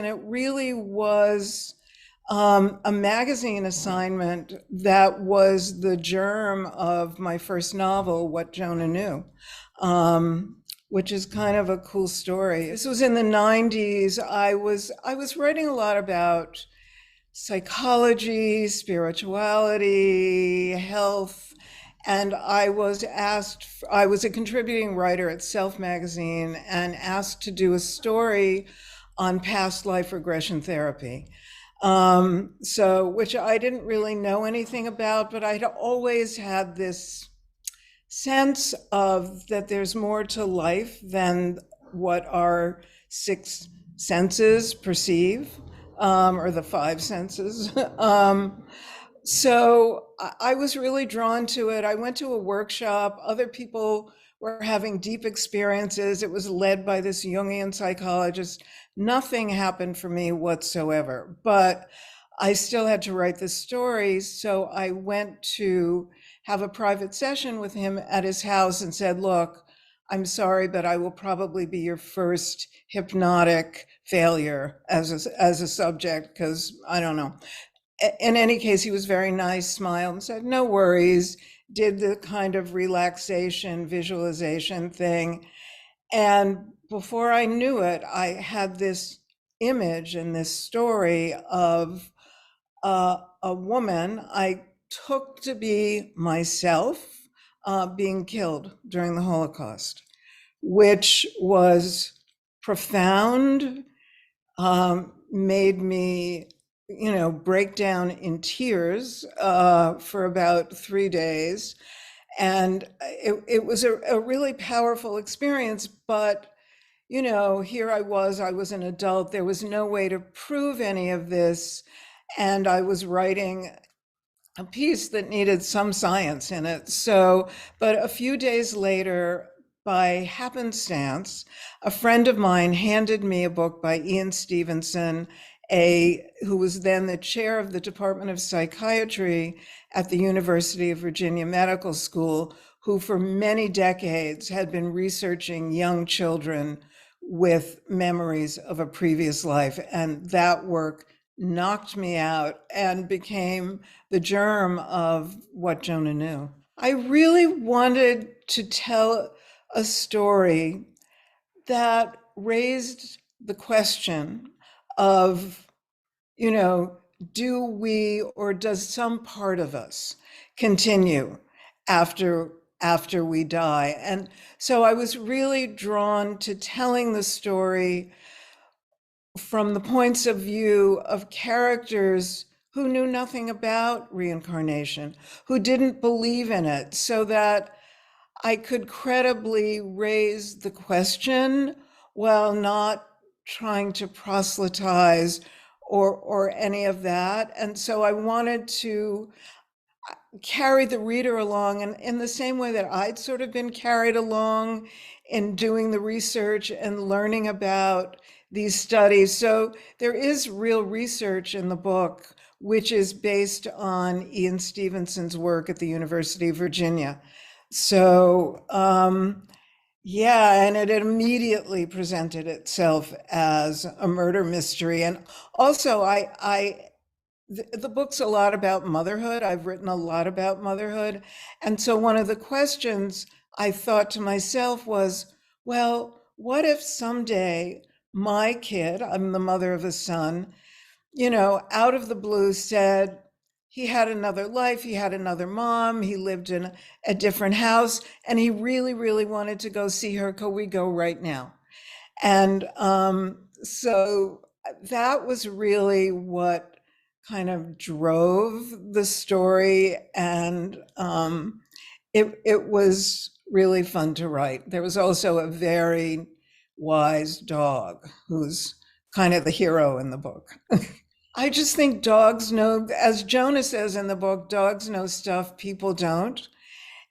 And it really was a magazine assignment that was the germ of my first novel, What Jonah Knew, which is kind of a cool story. This was in the 90s. I was writing a lot about psychology, spirituality, health, and I was a contributing writer at Self magazine and asked to do a story on past life regression therapy. Which I didn't really know anything about, but I'd always had this sense of that there's more to life than what our six senses perceive, or the five senses. So I was really drawn to it. I went to a workshop. Other people were having deep experiences. It was led by this Jungian psychologist. Nothing happened for me whatsoever, but I still had to write this story. So I went to have a private session with him at his house and said, look, I'm sorry, but I will probably be your first hypnotic failure as a subject, because I don't know. In any case, he was very nice, smiled and said, no worries, did the kind of relaxation, visualization thing. And before I knew it, I had this image and this story of a woman I took to be myself being killed during the Holocaust, which was profound, made me, break down in tears for about 3 days. And it was a really powerful experience. But, here I was an adult. There was no way to prove any of this. And I was writing a piece that needed some science in it. But a few days later, by happenstance, a friend of mine handed me a book by Ian Stevenson, who was then the chair of the Department of Psychiatry at the University of Virginia Medical School, who for many decades had been researching young children with memories of a previous life. And that work knocked me out and became the germ of What Jonah Knew. I really wanted to tell a story that raised the question of, you know, do we or does some part of us continue after we die? And so I was really drawn to telling the story from the points of view of characters who knew nothing about reincarnation, who didn't believe in it, so that I could credibly raise the question while not trying to proselytize or any of that. And so I wanted to carry the reader along, and in the same way that I'd sort of been carried along in doing the research and learning about these studies. So there is real research in the book, which is based on Ian Stevenson's work at the University of Virginia. So, yeah, and it immediately presented itself as a murder mystery. And also, the book's a lot about motherhood. I've written a lot about motherhood. And so one of the questions I thought to myself was, well, what if someday my kid, I'm the mother of a son, out of the blue said he had another life, he had another mom, he lived in a different house, and he really, really wanted to go see her. Could we go right now? And so that was really what kind of drove the story. And it was really fun to write. There was also a very wise dog who's kind of the hero in the book. I just think dogs know, as Jonah says in the book, dogs know stuff people don't.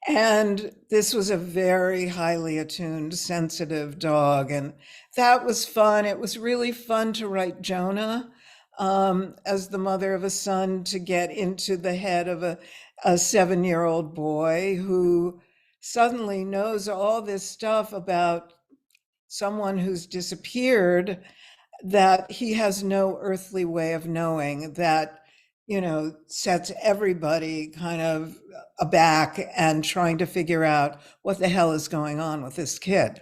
And this was a very highly attuned, sensitive dog. And that was fun. It was really fun to write Jonah as the mother of a son, to get into the head of a 7-year-old boy who suddenly knows all this stuff about someone who's disappeared that he has no earthly way of knowing, that, sets everybody kind of aback and trying to figure out what the hell is going on with this kid.